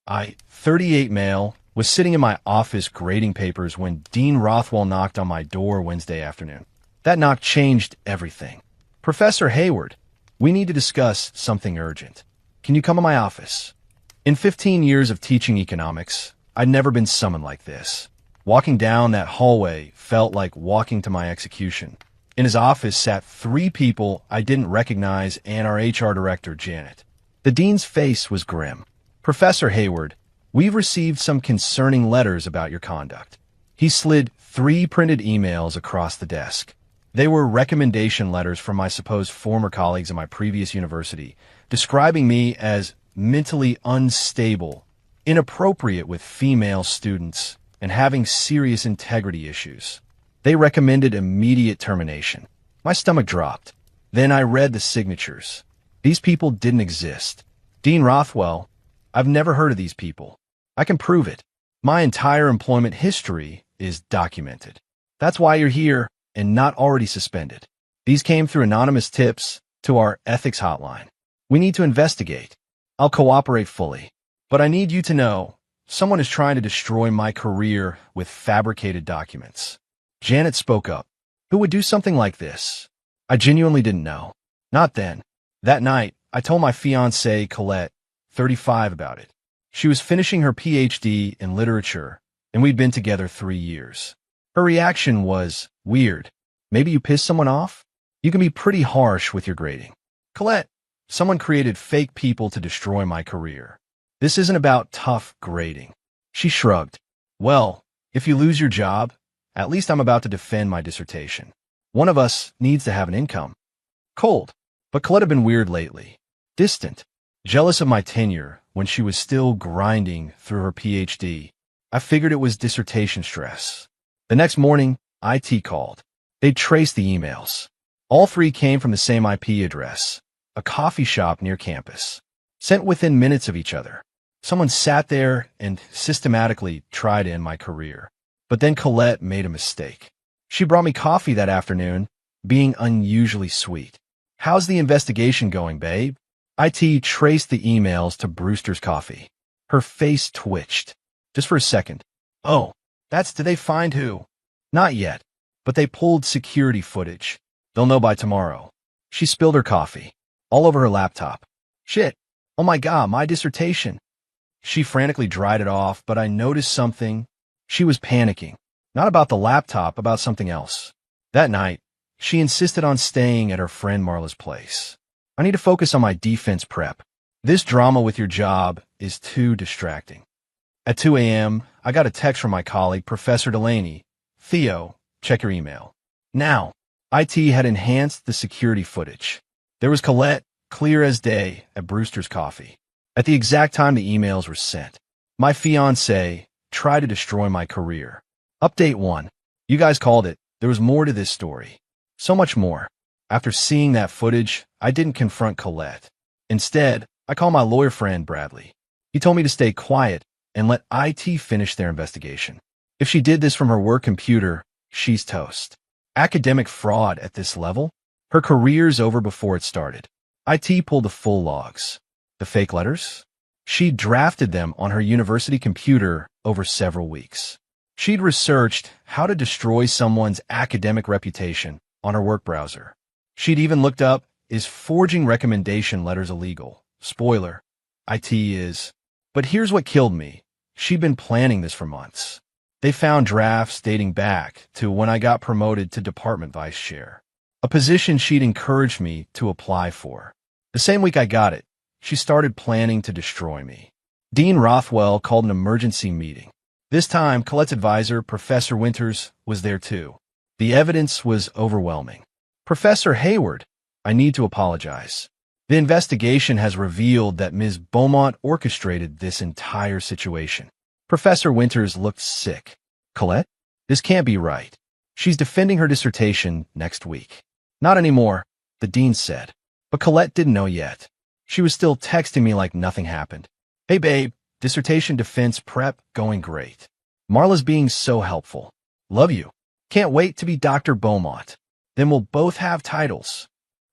I, 38 male, was sitting in my office grading papers when Dean Rothwell knocked on my door Wednesday afternoon. That knock changed everything. Professor Hayward, we need to discuss something urgent. Can you come to my office? In 15 years of teaching economics, I'd never been summoned like this. Walking down that hallway felt like walking to my execution. In his office sat three people I didn't recognize and our HR director, Janet. The dean's face was grim. Professor Hayward, we've received some concerning letters about your conduct. He slid 3 printed emails across the desk. They were recommendation letters from my supposed former colleagues at my previous university, describing me as mentally unstable, inappropriate with female students, and having serious integrity issues. They recommended immediate termination. My stomach dropped. Then I read the signatures. These people didn't exist. Dean Rothwell, I've never heard of these people. I can prove it. My entire employment history is documented. That's why you're here and not already suspended. These came through anonymous tips to our ethics hotline. We need to investigate. I'll cooperate fully. But I need you to know, someone is trying to destroy my career with fabricated documents. Janet spoke up. Who would do something like this? I genuinely didn't know. Not then. That night, I told my fiancée, Colette, 35, about it. She was finishing her PhD in literature, and we'd been together 3 years. Her reaction was, weird. Maybe you pissed someone off? You can be pretty harsh with your grading. Colette, someone created fake people to destroy my career. This isn't about tough grading. She shrugged. Well, if you lose your job, at least I'm about to defend my dissertation. One of us needs to have an income. Cold. But Colette had been weird lately. Distant. Jealous of my tenure when she was still grinding through her PhD. I figured it was dissertation stress. The next morning, IT called. They'd traced the emails. All 3 came from the same IP address, a coffee shop near campus. Sent within minutes of each other. Someone sat there and systematically tried to end my career. But then Colette made a mistake. She brought me coffee that afternoon, being unusually sweet. How's the investigation going, babe? IT traced the emails to Brewster's Coffee. Her face twitched. Just for a second. Oh, did they find who? Not yet, but they pulled security footage. They'll know by tomorrow. She spilled her coffee. All over her laptop. Shit. Oh my God, my dissertation. She frantically dried it off, but I noticed something. She was panicking. Not about the laptop, about something else. That night, she insisted on staying at her friend Marla's place. I need to focus on my defense prep. This drama with your job is too distracting. At 2 a.m., I got a text from my colleague, Professor Delaney. Theo, check your email. Now, IT had enhanced the security footage. There was Colette, clear as day, at Brewster's Coffee. At the exact time the emails were sent. My fiancé tried to destroy my career. Update 1. You guys called it. There was more to this story. So much more. After seeing that footage, I didn't confront Colette. Instead, I called my lawyer friend, Bradley. He told me to stay quiet and let IT finish their investigation. If she did this from her work computer, she's toast. Academic fraud at this level? Her career's over before it started. IT pulled the full logs. The fake letters? She drafted them on her university computer over several weeks. She'd researched how to destroy someone's academic reputation on her work browser. She'd even looked up, is forging recommendation letters illegal? Spoiler, IT is. But here's what killed me. She'd been planning this for months. They found drafts dating back to when I got promoted to department vice chair, a position she'd encouraged me to apply for. The same week I got it, she started planning to destroy me. Dean Rothwell called an emergency meeting. This time, Colette's advisor, Professor Winters, was there too. The evidence was overwhelming. Professor Hayward, I need to apologize. The investigation has revealed that Ms. Beaumont orchestrated this entire situation. Professor Winters looked sick. Colette? This can't be right. She's defending her dissertation next week. Not anymore, the dean said. But Colette didn't know yet. She was still texting me like nothing happened. Hey babe, dissertation defense prep going great. Marla's being so helpful. Love you. Can't wait to be Dr. Beaumont. Then we'll both have titles.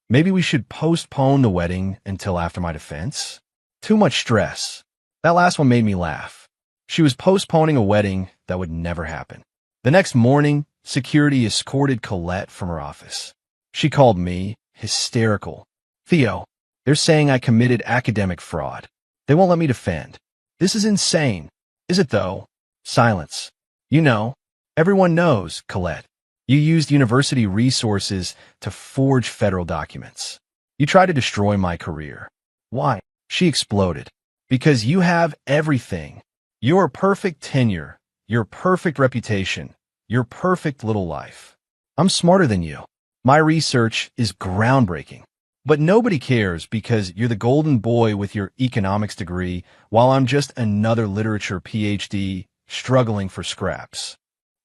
Maybe we should postpone the wedding until after my defense? Too much stress. That last one made me laugh. She was postponing a wedding that would never happen. The next morning, security escorted Colette from her office. She called me, hysterical. Theo, they're saying I committed academic fraud. They won't let me defend. This is insane. Is it though? Silence. You know, everyone knows, Colette. You used university resources to forge federal documents. You tried to destroy my career. Why? She exploded. Because you have everything. Your perfect tenure, your perfect reputation, your perfect little life. I'm smarter than you. My research is groundbreaking. But nobody cares because you're the golden boy with your economics degree while I'm just another literature PhD struggling for scraps.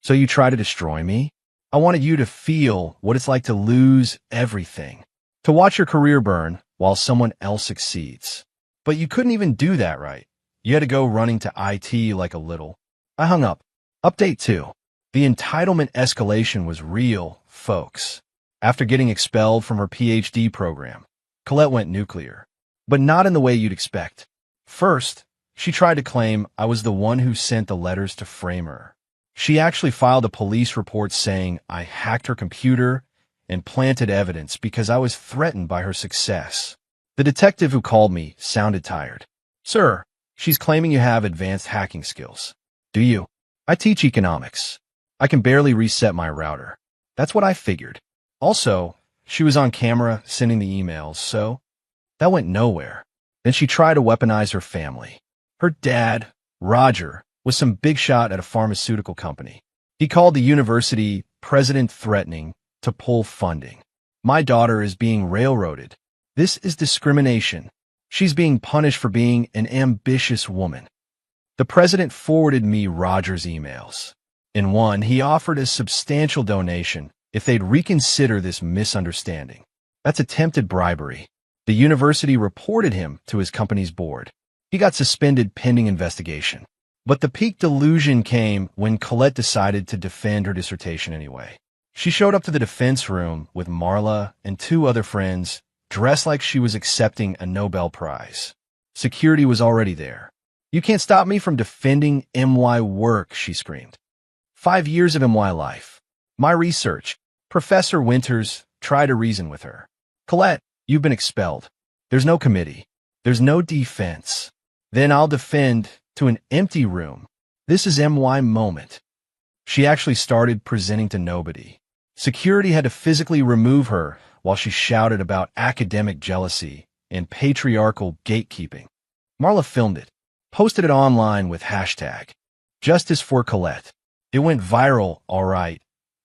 So you try to destroy me? I wanted you to feel what it's like to lose everything, to watch your career burn while someone else succeeds. But you couldn't even do that, right? You had to go running to IT like a little. I hung up. Update 2. The entitlement escalation was real, folks. After getting expelled from her PhD program, Colette went nuclear. But not in the way you'd expect. First, she tried to claim I was the one who sent the letters to frame her. She actually filed a police report saying I hacked her computer and planted evidence because I was threatened by her success. The detective who called me sounded tired. Sir, she's claiming you have advanced hacking skills. Do you? I teach economics. I can barely reset my router. That's what I figured. Also, she was on camera sending the emails, so that went nowhere. Then she tried to weaponize her family. Her dad, Roger, was some big shot at a pharmaceutical company. He called the university president threatening to pull funding. My daughter is being railroaded. This is discrimination. She's being punished for being an ambitious woman. The president forwarded me Roger's emails. In one, he offered a substantial donation if they'd reconsider this misunderstanding. That's attempted bribery. The university reported him to his company's board. He got suspended pending investigation. But the peak delusion came when Colette decided to defend her dissertation anyway. She showed up to the defense room with Marla and 2 other friends, dressed like she was accepting a Nobel Prize. Security was already there. You can't stop me from defending MY work, she screamed. 5 years of MY life. My research. Professor Winters tried to reason with her. Colette, you've been expelled. There's no committee. There's no defense. Then I'll defend to an empty room. This is MY moment. She actually started presenting to nobody. Security had to physically remove her while she shouted about academic jealousy and patriarchal gatekeeping. Marla filmed it, posted it online with hashtag Justice for Colette. It went viral, all right,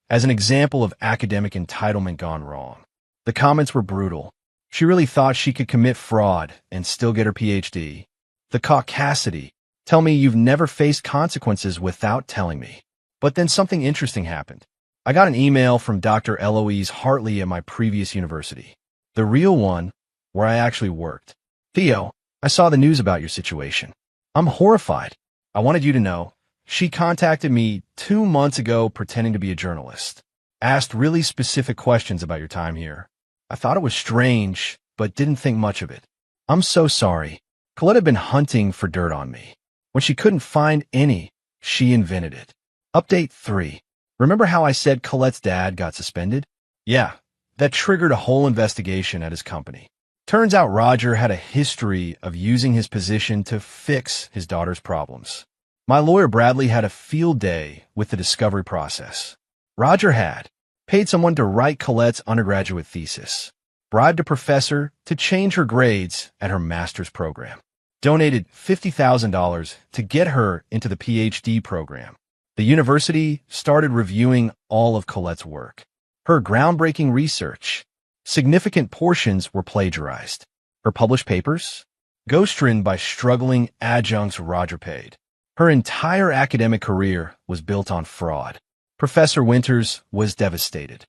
as an example of academic entitlement gone wrong. The comments were brutal. She really thought she could commit fraud and still get her PhD. The caucasity. Tell me you've never faced consequences without telling me. But then something interesting happened. I got an email from Dr. Eloise Hartley at my previous university. The real one, where I actually worked. Theo, I saw the news about your situation. I'm horrified. I wanted you to know. She contacted me 2 months ago pretending to be a journalist. Asked really specific questions about your time here. I thought it was strange, but didn't think much of it. I'm so sorry. Colette had been hunting for dirt on me. When she couldn't find any, she invented it. Update 3. Remember how I said Colette's dad got suspended? Yeah, that triggered a whole investigation at his company. Turns out Roger had a history of using his position to fix his daughter's problems. My lawyer Bradley had a field day with the discovery process. Roger had paid someone to write Colette's undergraduate thesis, bribed a professor to change her grades at her master's program, donated $50,000 to get her into the PhD program. The university started reviewing all of Colette's work. Her groundbreaking research. Significant portions were plagiarized. Her published papers, ghostwritten by struggling adjuncts Roger paid. Her entire academic career was built on fraud. Professor Winters was devastated.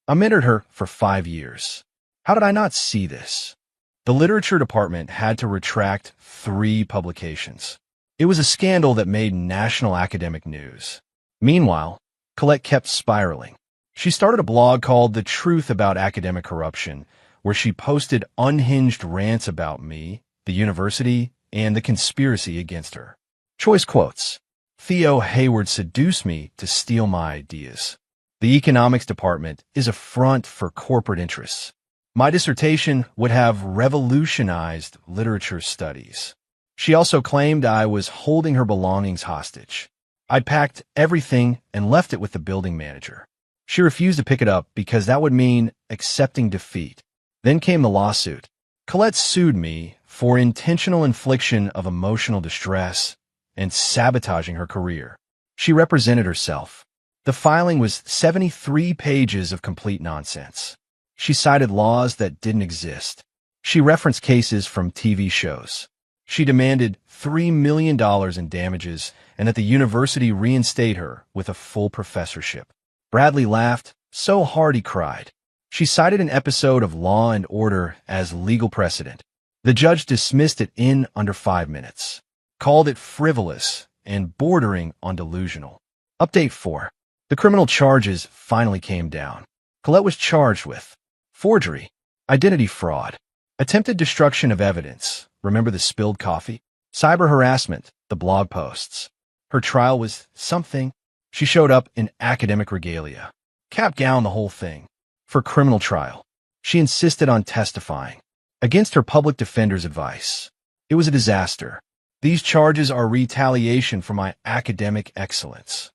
I mentored her for 5 years. How did I not see this? The literature department had to retract 3 publications. It was a scandal that made national academic news. Meanwhile, Colette kept spiraling. She started a blog called The Truth About Academic Corruption, where she posted unhinged rants about me, the university, and the conspiracy against her. Choice quotes. Theo Hayward seduced me to steal my ideas. The economics department is a front for corporate interests. My dissertation would have revolutionized literature studies. She also claimed I was holding her belongings hostage. I'd packed everything and left it with the building manager. She refused to pick it up because that would mean accepting defeat. Then came the lawsuit. Colette sued me for intentional infliction of emotional distress and sabotaging her career. She represented herself. The filing was 73 pages of complete nonsense. She cited laws that didn't exist. She referenced cases from TV shows. She demanded $3 million in damages and that the university reinstate her with a full professorship. Bradley laughed so hard he cried. She cited an episode of Law and Order as legal precedent. The judge dismissed it in under 5 minutes, called it frivolous and bordering on delusional. Update 4. The criminal charges finally came down. Colette was charged with forgery, identity fraud, attempted destruction of evidence, remember the spilled coffee, cyber harassment, the blog posts. Her trial was something. She showed up in academic regalia, cap gown, the whole thing, for criminal trial. She insisted on testifying against her public defender's advice. It was a disaster. These charges are retaliation for my academic excellence.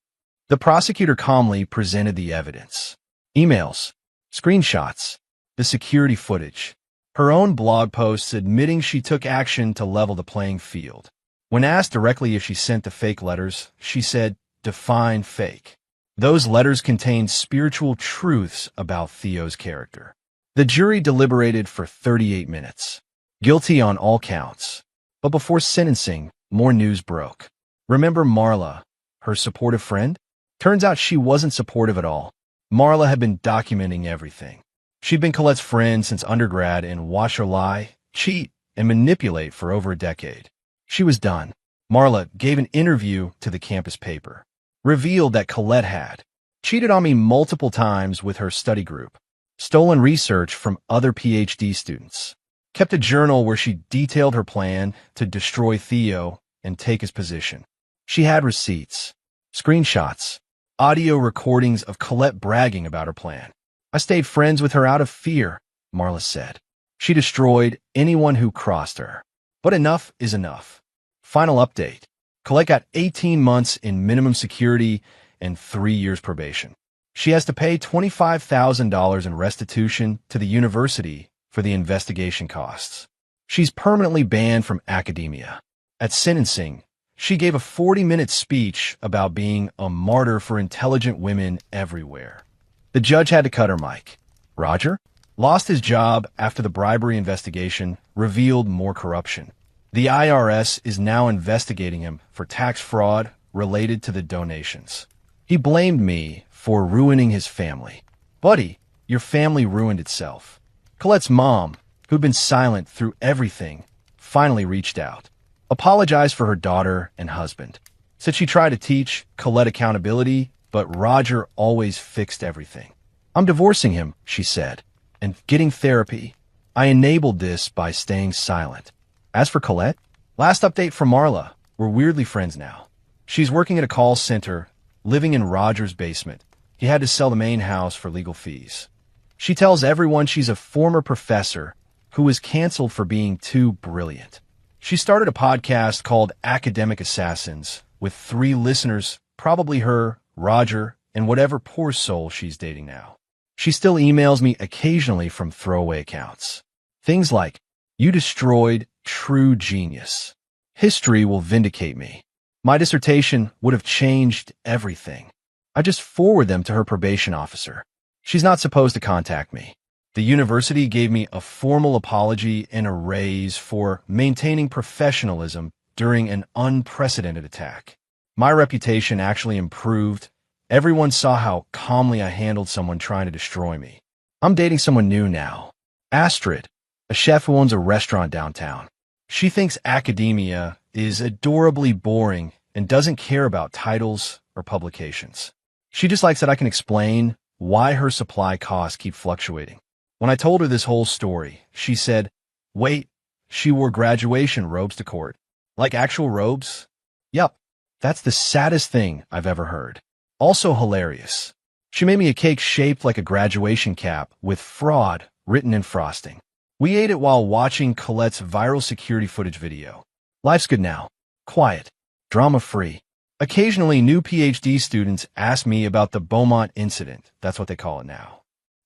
The prosecutor calmly presented the evidence. Emails, screenshots, the security footage, her own blog posts admitting she took action to level the playing field. When asked directly if she sent the fake letters, she said, "Define fake." Those letters contained spiritual truths about Theo's character. The jury deliberated for 38 minutes. Guilty on all counts. But before sentencing, more news broke. Remember Marla, her supportive friend? Turns out she wasn't supportive at all. Marla had been documenting everything. She'd been Colette's friend since undergrad and watched her lie, cheat, and manipulate for over a decade. She was done. Marla gave an interview to the campus paper, revealed that Colette had cheated on me multiple times with her study group, stolen research from other PhD students, kept a journal where she detailed her plan to destroy Theo and take his position. She had receipts, screenshots, audio recordings of Colette bragging about her plan. I stayed friends with her out of fear, Marla said. She destroyed anyone who crossed her. But enough is enough. Final update. Colette got 18 months in minimum security and 3 years probation. She has to pay $25,000 in restitution to the university for the investigation costs. She's permanently banned from academia. At sentencing, she gave a 40-minute speech about being a martyr for intelligent women everywhere. The judge had to cut her mic. Roger lost his job after the bribery investigation revealed more corruption. The IRS is now investigating him for tax fraud related to the donations. He blamed me for ruining his family. Buddy, your family ruined itself. Colette's mom, who'd been silent through everything, finally reached out. Apologized for her daughter and husband. Said she tried to teach Colette accountability, but Roger always fixed everything. I'm divorcing him, she said, and getting therapy. I enabled this by staying silent. As for Colette, last update from Marla, we're weirdly friends now. She's working at a call center, living in Roger's basement. He had to sell the main house for legal fees. She tells everyone she's a former professor who was canceled for being too brilliant. She started a podcast called Academic Assassins with 3 listeners, probably her, Roger, and whatever poor soul she's dating now. She still emails me occasionally from throwaway accounts. Things like, "You destroyed true genius. History will vindicate me. My dissertation would have changed everything." I just forward them to her probation officer. She's not supposed to contact me. The university gave me a formal apology and a raise for maintaining professionalism during an unprecedented attack. My reputation actually improved. Everyone saw how calmly I handled someone trying to destroy me. I'm dating someone new now. Astrid, a chef who owns a restaurant downtown. She thinks academia is adorably boring and doesn't care about titles or publications. She just likes that I can explain why her supply costs keep fluctuating. When I told her this whole story, she said, "Wait, she wore graduation robes to court." Like actual robes? Yup, that's the saddest thing I've ever heard. Also hilarious. She made me a cake shaped like a graduation cap with fraud written in frosting. We ate it while watching Colette's viral security footage video. Life's good now. Quiet. Drama-free. Occasionally, new PhD students ask me about the Beaumont incident. That's what they call it now.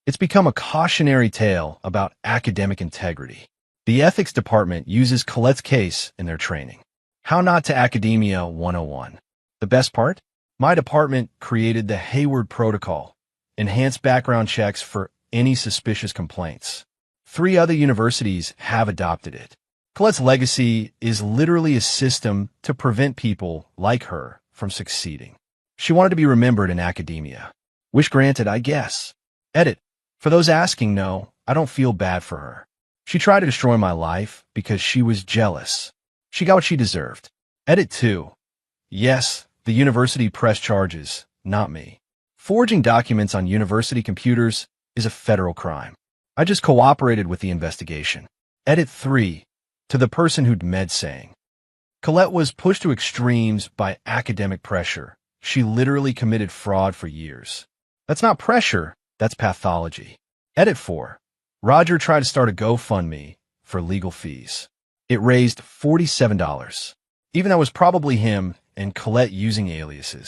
It's become a cautionary tale about academic integrity. The ethics department uses Colette's case in their training. How Not to Academia 101. The best part? My department created the Hayward Protocol, enhanced background checks for any suspicious complaints. 3 other universities have adopted it. Colette's legacy is literally a system to prevent people like her from succeeding. She wanted to be remembered in academia. Wish granted, I guess. Edit. For those asking, no, I don't feel bad for her. She tried to destroy my life because she was jealous. She got what she deserved. Edit 2. Yes, the university pressed charges, not me. Forging documents on university computers is a federal crime. I just cooperated with the investigation. Edit 3. To the person who'd med saying. Colette was pushed to extremes by academic pressure. She literally committed fraud for years. That's not pressure, that's pathology. Edit 4. Roger tried to start a GoFundMe for legal fees. It raised $47. Even though it was probably him and Colette using aliases.